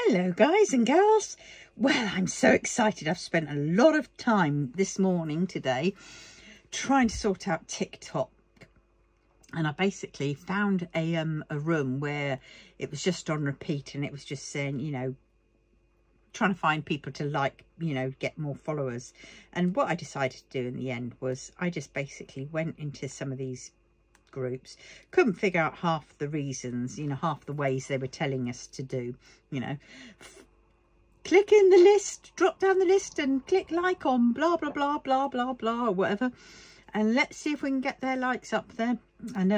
Hello guys and girls. Well, I'm so excited. I've spent a lot of time this morning today trying to sort out TikTok, and I basically found a room where it was just on repeat, and it was just saying, you know, trying to find people to like, you know, get more followers. And what I decided to do in the end was I just basically went into some of these groups, couldn't figure out half the reasons, you know, half the ways they were telling us to do, you know, click in the list, drop down the list and click like on blah blah blah blah blah blah or whatever, and let's see if we can get their likes up there. And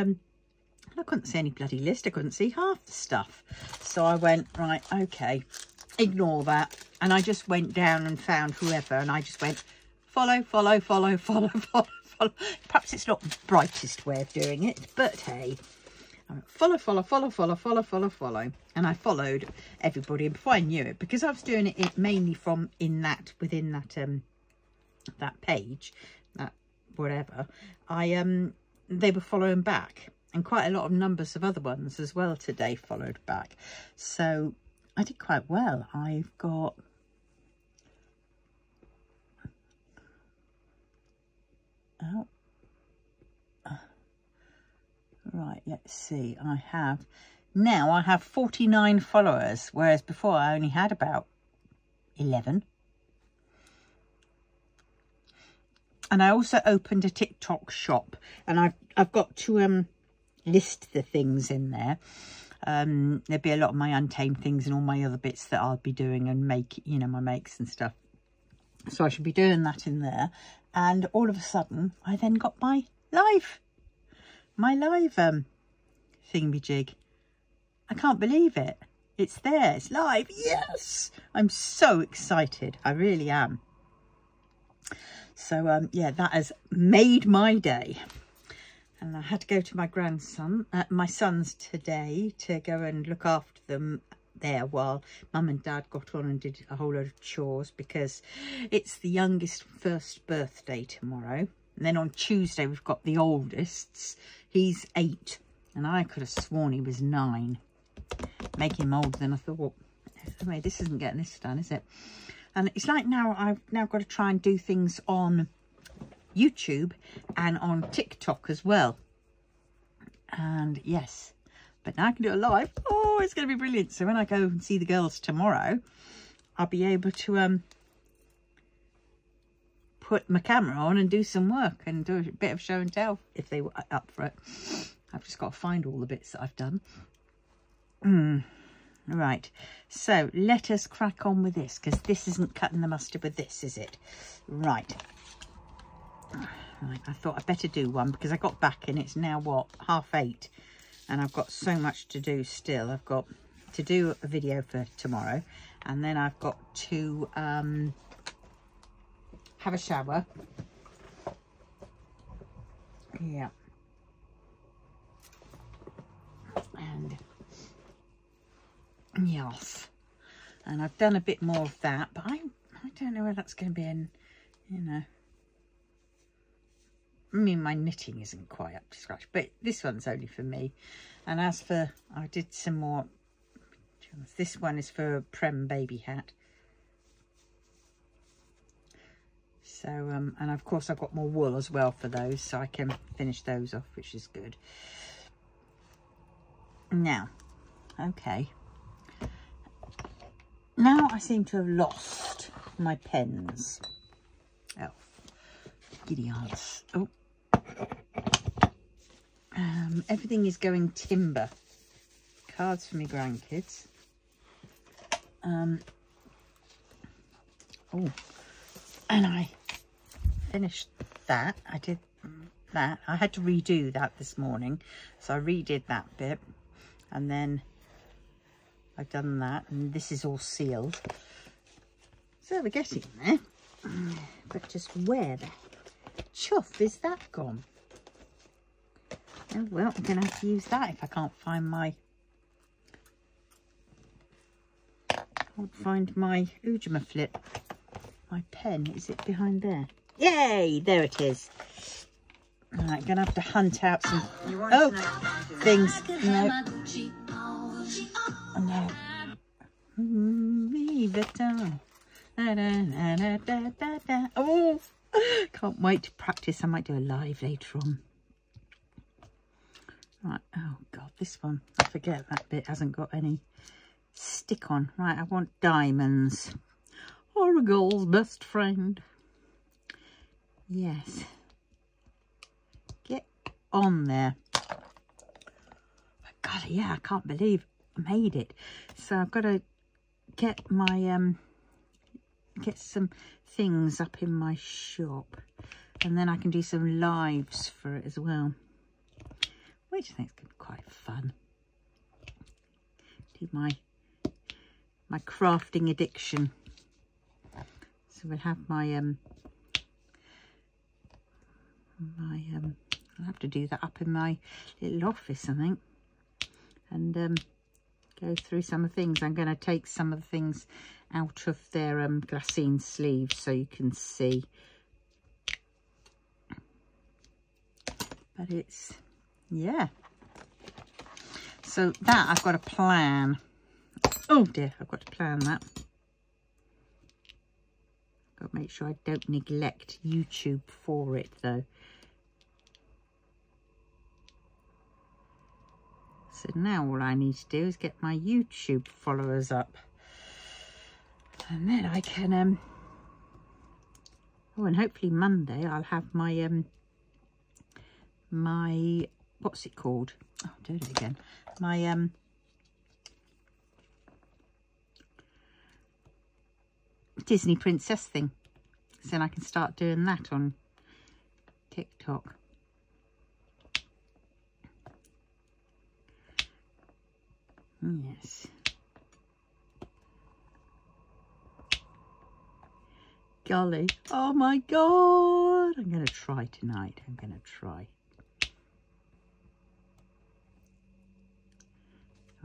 I couldn't see any bloody list, I couldn't see half the stuff, so I went, right, okay, ignore that, and I just went down and found whoever, and I just went follow follow follow follow follow. Perhaps it's not the brightest way of doing it, but hey, follow, and I followed everybody. And before I knew it, because I was doing it mainly from within that page, that whatever, they were following back, and quite a lot of numbers of other ones as well today followed back. So I did quite well. I've got right, let's see, I have 49 followers, whereas before I only had about 11. And I also opened a TikTok shop, and I've got to list the things in there. There'll be a lot of my untamed things and all my other bits that I'll be doing, and make, you know, my makes and stuff. So I should be doing that in there. And all of a sudden, I then got my live thingamajig. I can't believe it. It's there. It's live. Yes! I'm so excited. I really am. So, yeah, that has made my day. And I had to go to my son's today to go and look after them there while Mum and Dad got on and did a whole load of chores, because it's the youngest first birthday tomorrow, and then on Tuesday we've got the oldest's. He's 8, and I could have sworn he was 9, making him older than I thought. Anyway, this isn't getting this done, is it? And it's like now I've got to try and do things on YouTube and on TikTok as well. And yes, but now I can do it live. Oh, it's going to be brilliant. So when I go and see the girls tomorrow, I'll be able to put my camera on and do some work and do a bit of show and tell if they were up for it. I've just got to find all the bits that I've done. Right, so let us crack on with this, because this isn't cutting the mustard with this, is it? Right, I thought I'd better do one, because I got back and it's now, what, 8:30, and I've got so much to do still. I've got to do a video for tomorrow, and then I've got to have a shower. Yeah. And yes, and I've done a bit more of that, but I don't know whether that's going to be in, you know, I mean, my knitting isn't quite up to scratch, but this one's only for me. And as for, I did some more, this one is for a Prem baby hat. So, and of course I've got more wool as well for those, so I can finish those off, which is good. Now, okay. Now I seem to have lost my pens. Oh, giddy aunts. Oh. Everything is going timber. Cards for me grandkids. Oh, and I finished that. I did that. I had to redo that this morning, so I redid that bit, and then I've done that, and this is all sealed. So we're getting there. But just where the chuff is that gone? Oh well, I'm gonna have to use that if I can't find my Ujima flip. My pen, is it behind there? Yay, there it is. Right, gonna have to hunt out some things. No. No. Louis Vuitton. Da, da, da, da, da, da, da. Oh, can't wait to practice. I might do a live later on. Right, oh God, this one, I forget that bit hasn't got any stick on. Right, I want diamonds. Or a girl's best friend. Yes. Get on there. God, yeah, I can't believe I made it. So I've got to get my, get some things up in my shop. And then I can do some lives for it as well. Which I think is going to be quite fun. Do my crafting addiction. So we'll have my I'll have to do that up in my little office, I think, and go through some of the things. I'm going to take some of the things out of their glassine sleeves so you can see. But it's, yeah. So that I've got to plan. Oh dear, I've got to plan that. Got to make sure I don't neglect YouTube for it though. So now all I need to do is get my YouTube followers up. And then I can, oh, and hopefully Monday I'll have my, my, what's it called? Oh, do it again. My, Disney princess thing. So then I can start doing that on TikTok. Yes. Golly. Oh my God. I'm going to try tonight. I'm going to try.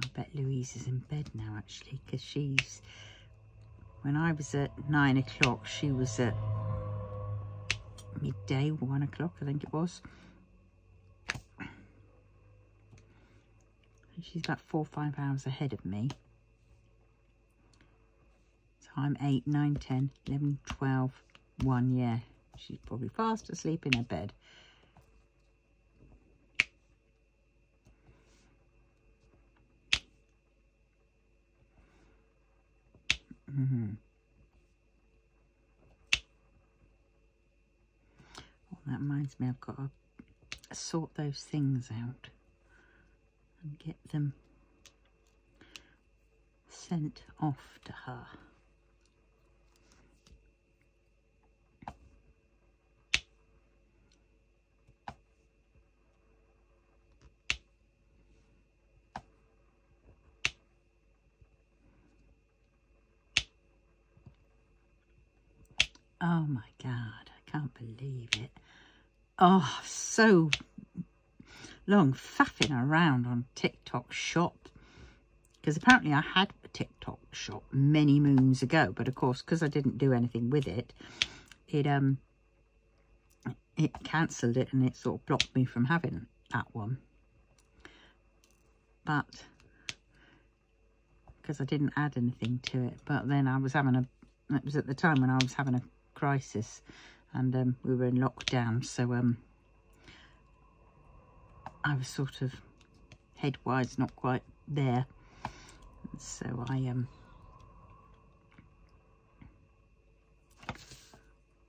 I bet Louise is in bed now actually, because she's, when I was at 9 o'clock, she was at midday, 1 o'clock, I think it was. And she's about 4 or 5 hours ahead of me. So I'm 8, 9, 10, 11, 12, 1, yeah. She's probably fast asleep in her bed. Well, that reminds me, I've got to sort those things out and get them sent off to her. Oh my God, I can't believe it. Oh, so long faffing around on TikTok shop. Because apparently I had a TikTok shop many moons ago. But of course, because I didn't do anything with it, it cancelled it and it sort of blocked me from having that one. But because I didn't add anything to it. But then I was having it was at the time when I was having a crisis and we were in lockdown, so I was sort of head-wise not quite there, so I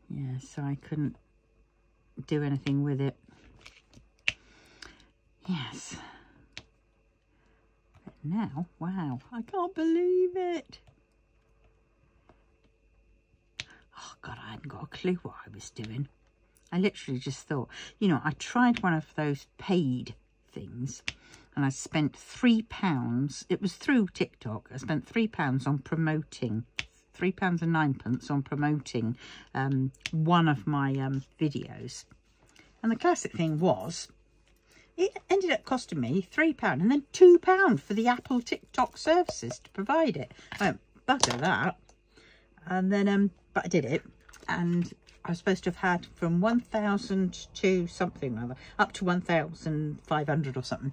yeah, so I couldn't do anything with it. Yes, but now, wow, I can't believe it. Oh God, I hadn't got a clue what I was doing. I literally just thought, you know, I tried one of those paid things and I spent £3. It was through TikTok. I spent £3 on promoting, £3.09 on promoting one of my videos. And the classic thing was, it ended up costing me £3 and then £2 for the Apple TikTok services to provide it. I went, bugger that. And then, but I did it, and I was supposed to have had from 1,000 to something or other, up to 1,500 or something.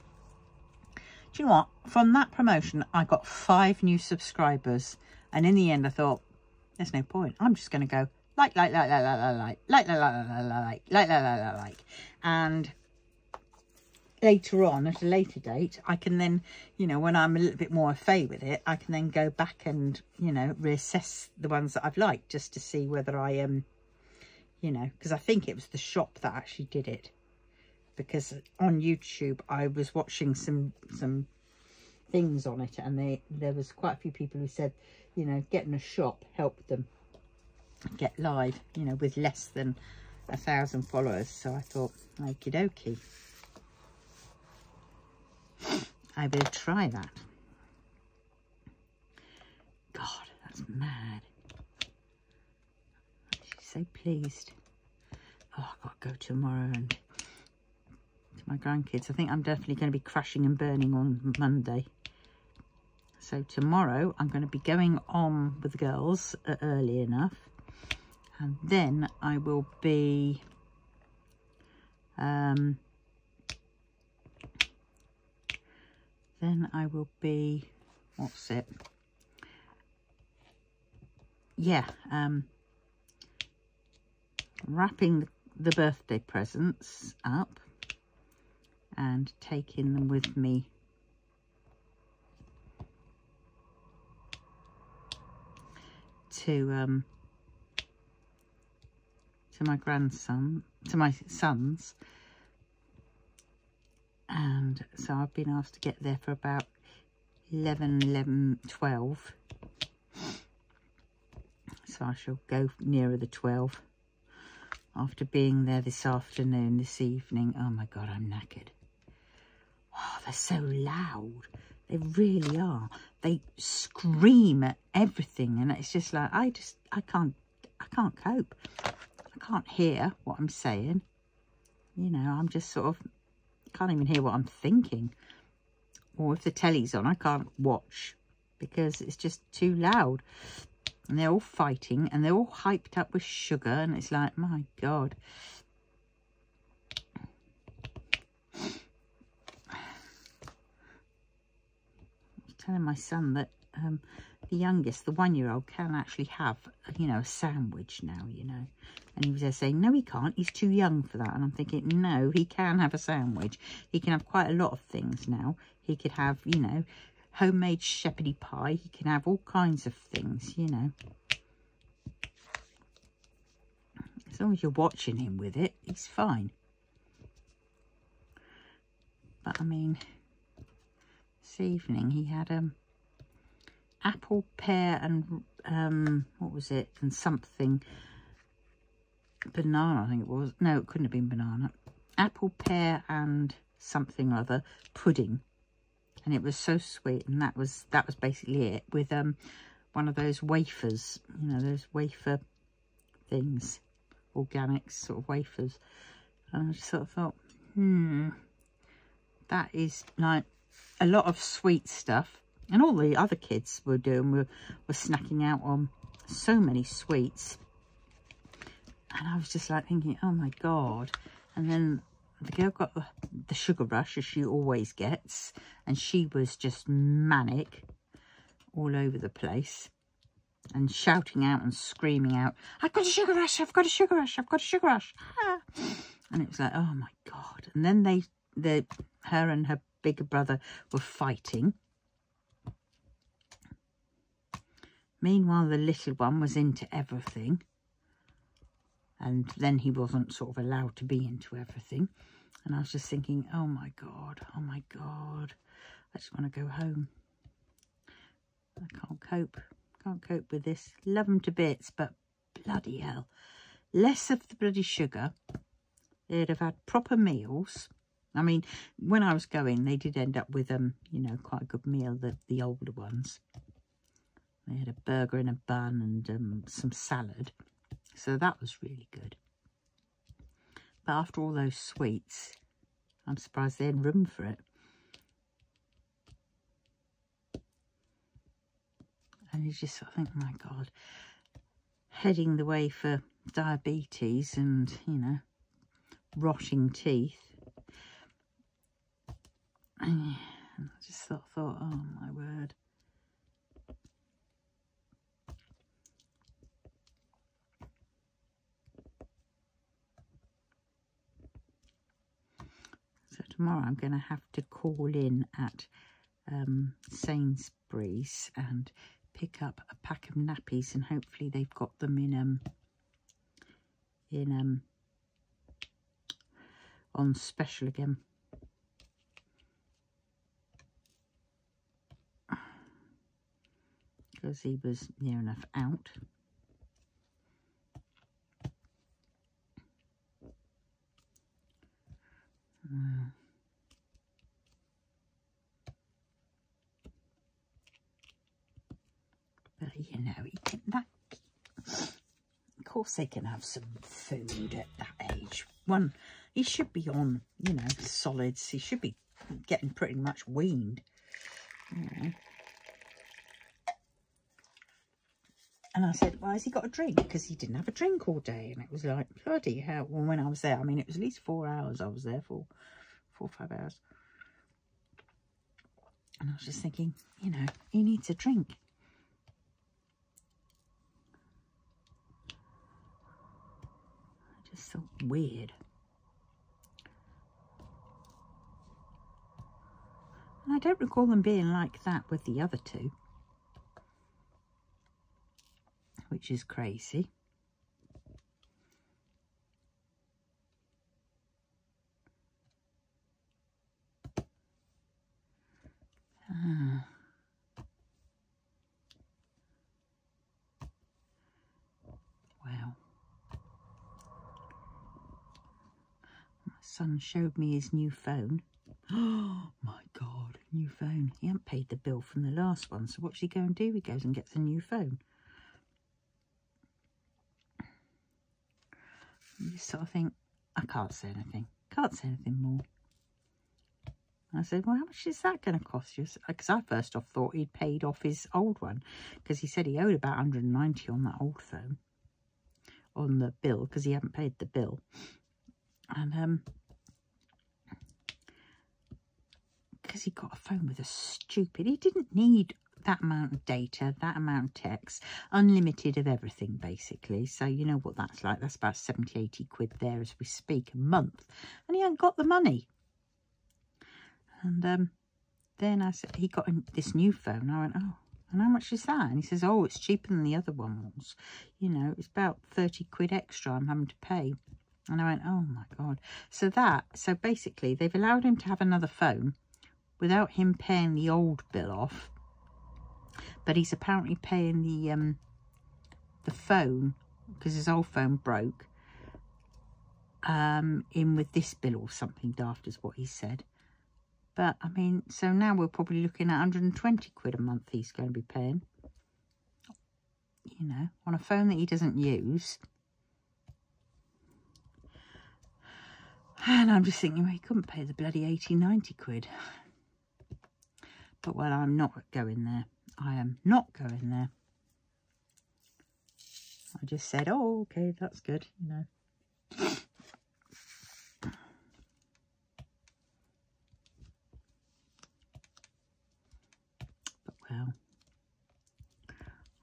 Do you know what? From that promotion, I got 5 new subscribers, And in the end, I thought, there's no point. I'm just going to go like, and later on, at a later date, I can then, you know, when I'm a little bit more au fait with it, I can then go back and, you know, reassess the ones that I've liked, just to see whether I am, you know, because I think it was the shop that actually did it. Because on YouTube, I was watching some things on it, and there was quite a few people who said, you know, getting a shop helped them get live, you know, with less than 1,000 followers. So I thought, okie dokie, I will try that. God, that's mad. She's so pleased. Oh, I've got to go tomorrow and to my grandkids. I think I'm definitely going to be crashing and burning on Monday. So tomorrow I'm going to be going on with the girls early enough. And then I will be what's it? Yeah, wrapping the birthday presents up and taking them with me to my grandson, to my sons. And so I've been asked to get there for about 12. So I shall go nearer the 12 after being there this evening. Oh my God, I'm knackered. Oh, they're so loud. They really are. They scream at everything, and it's just like, I can't cope. I can't hear what I'm saying. You know, I'm just sort of, can't even hear what I'm thinking. Or if the telly's on, I can't watch because it's just too loud. And they're all fighting, and they're all hyped up with sugar, and it's like, my God. Telling my son that the youngest, the 1-year-old, can actually have, you know, a sandwich now, you know. And he was there saying, no, he can't. He's too young for that. And I'm thinking, no, he can have a sandwich. He can have quite a lot of things now. He could have, you know, homemade shepherd's pie. He can have all kinds of things, you know. As long as you're watching him with it, he's fine. But, I mean, this evening he had apple, pear and what was it, and something, banana I think it was. No, it couldn't have been banana. Apple, pear and something or other pudding, and it was so sweet. And that was basically it, with one of those wafers, you know, those wafer things, organic sort of wafers. And I just sort of thought, that is like a lot of sweet stuff. And all the other kids were doing were snacking out on so many sweets. And I was just like thinking, oh my God. And then the girl got the sugar rush, as she always gets. And she was just manic all over the place. And shouting out and screaming out, I've got a sugar rush, I've got a sugar rush, I've got a sugar rush. Ah. And it was like, oh my God. And then her and her bigger brother were fighting. Meanwhile, the little one was into everything. And then he wasn't sort of allowed to be into everything. And I was just thinking, oh my God, oh my God. I just want to go home. I can't cope. Can't cope with this. Love them to bits, but bloody hell. Less of the bloody sugar. They'd have had proper meals. I mean, when I was going, they did end up with, you know, quite a good meal, the older ones. They had a burger and a bun and some salad. So that was really good. But after all those sweets, I'm surprised they had room for it. And you just sort of think, oh my God, heading the way for diabetes and, you know, rotting teeth. And I just thought, oh my word. tomorrow I'm going to have to call in at Sainsbury's and pick up a pack of nappies, and hopefully they've got them on special again. Because he was near enough out. But you know, of course they can have some food at that age. He should be on, you know, solids. He should be getting pretty much weaned. You know. And I said, well, has he got a drink? Because he didn't have a drink all day. And it was like, bloody hell. Well, when I was there, I mean, it was at least 4 hours I was there for. 4 or 5 hours. And I was just thinking, you know, he needs a drink. I just thought, weird. And I don't recall them being like that with the other two. Which is crazy. Wow. My son showed me his new phone. Oh my God, new phone. He hadn't paid the bill from the last one, so what's he going to do? He goes and gets a new phone. You just sort of think, I can't say anything. Can't say anything more. I said, well, how much is that going to cost you? Because I first off thought he'd paid off his old one. Because he said he owed about 190 on that old phone. On the bill, because he hadn't paid the bill. And, because he got a phone with a stupid... He didn't need that amount of data, that amount of text, unlimited of everything, basically. So you know what that's like. That's about 70, 80 quid there as we speak a month. And he hadn't got the money. And then I said, he got this new phone. I went, oh, and how much is that? And he says, oh, it's cheaper than the other one was. You know, it's about 30 quid extra I'm having to pay. And I went, oh my God. So basically they've allowed him to have another phone without him paying the old bill off. But he's apparently paying the phone, because his old phone broke, in with this bill or something daft is what he said. But, I mean, so now we're probably looking at 120 quid a month he's going to be paying. You know, on a phone that he doesn't use. And I'm just thinking, well, he couldn't pay the bloody 80, 90 quid. But, well, I'm not going there. I am not going there. I just said, oh, okay, that's good, you know. But, well,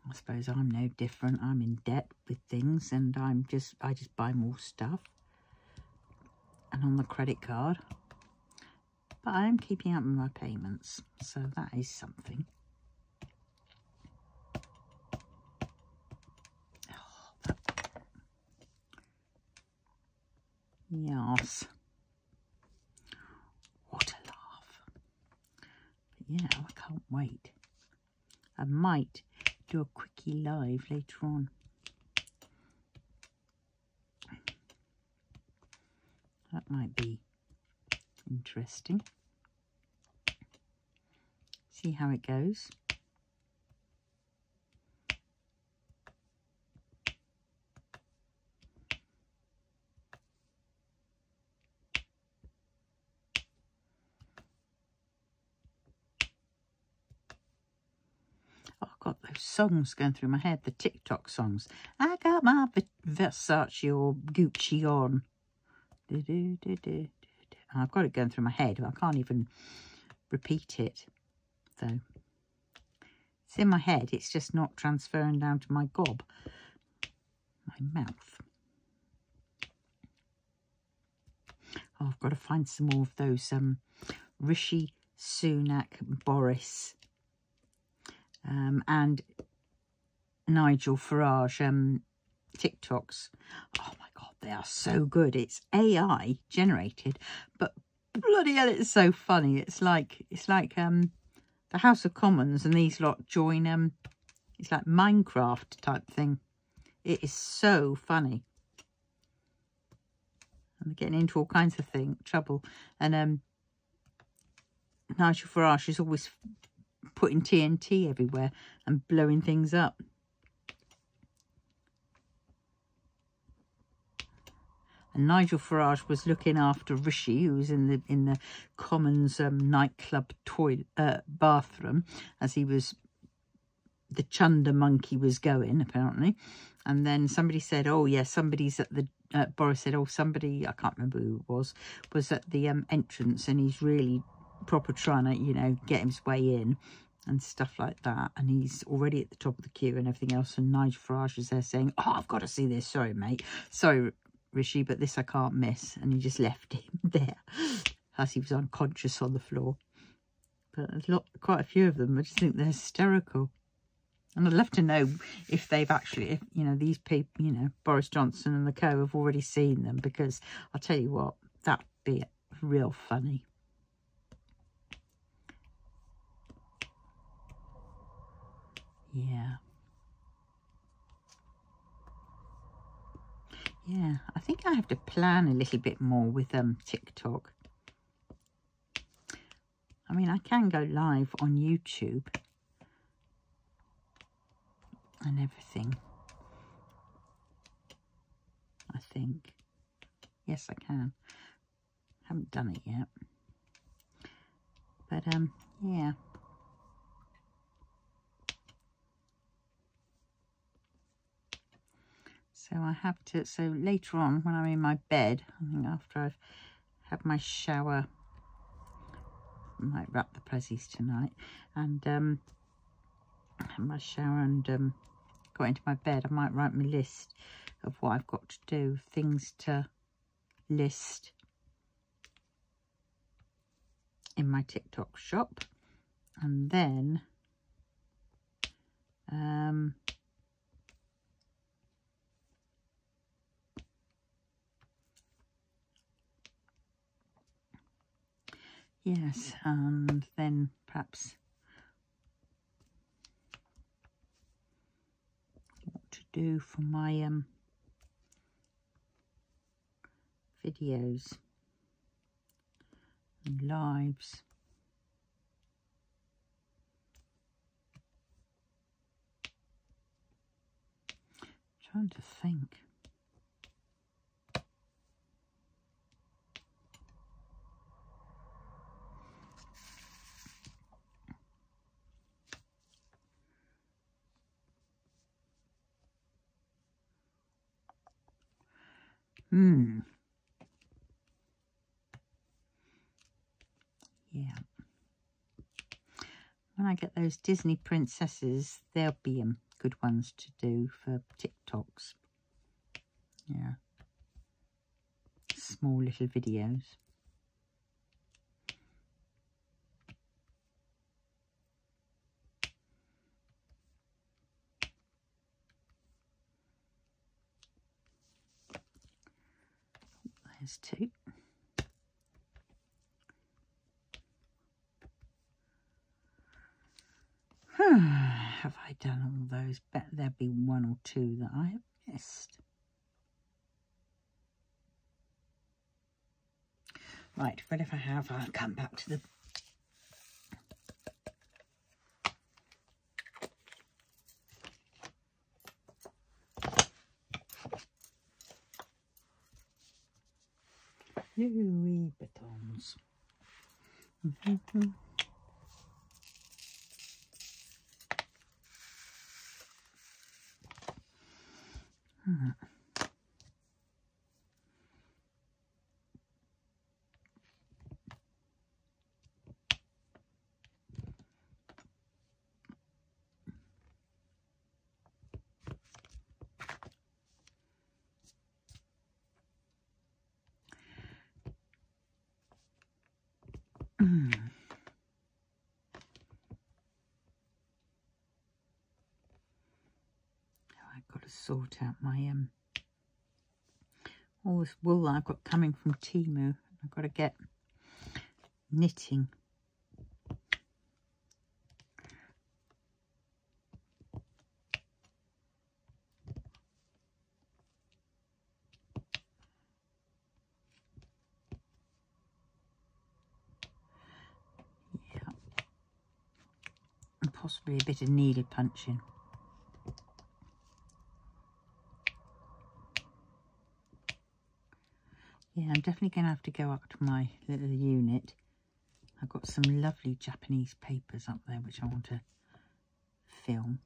I suppose I'm no different. I'm in debt with things, and I just buy more stuff. And on the credit card. But I am keeping up with my payments, so that is something. Yes. What a laugh. But yeah, I can't wait. I might do a quickie live later on. That might be interesting. See how it goes. I've got those songs going through my head, the TikTok songs. I got my Versace or Gucci on. I've got it going through my head. I can't even repeat it, though. It's in my head. It's just not transferring down to my gob, my mouth. Oh, I've got to find some more of those Rishi Sunak, Boris and Nigel Farage TikToks. Oh my God, they are so good. It's AI generated, but bloody hell, it's so funny. It's like the House of Commons and these lot join it's like Minecraft type thing. It is so funny. And they're getting into all kinds of trouble. And Nigel Farage is always putting TNT everywhere and blowing things up. And Nigel Farage was looking after Rishi, who was in the Commons nightclub toilet bathroom, as he was, the Chunder monkey was going apparently. And then somebody said, "Oh yeah, somebody's at the." Boris said, "Oh, somebody, I can't remember who it was at the entrance, and he's really proper trying to, you know, get his way in and stuff like that. And he's already at the top of the queue and everything else. And Nigel Farage is there saying, 'Oh, I've got to see this. Sorry, mate. Sorry, Rishi, but this I can't miss.' And he just left him there as he was unconscious on the floor. But there's quite a few of them. I just think they're hysterical. And I'd love to know if they've actually, if, you know, these people, you know, Boris Johnson and the co have already seen them, because I'll tell you what, that'd be real funny. Yeah. Yeah, I think I have to plan a little bit more with TikTok. I mean, I can go live on YouTube and everything, I think. Yes, I can. Haven't done it yet. But, yeah. So I have to, so later on when I'm in my bed, I think after I've had my shower, I might wrap the prezzies tonight, and have my shower and got into my bed, I might write my list of what I've got to do, things to list in my TikTok shop. And then yes, and then perhaps what to do for my videos and lives. Trying to think. Yeah. When I get those Disney princesses, they'll be good ones to do for TikToks. Yeah. Small little videos. There's two. Have I done all those? Bet there'll be one or two that I have missed. Right, well, if I have, I'll come back to the... Louis Vuittons. I've got to sort out my all this wool that I've got coming from Temu. I've got to get knitting. Yeah. And possibly a bit of needle punching. Yeah, I'm definitely going to have to go up to my little unit. I've got some lovely Japanese papers up there which I want to film.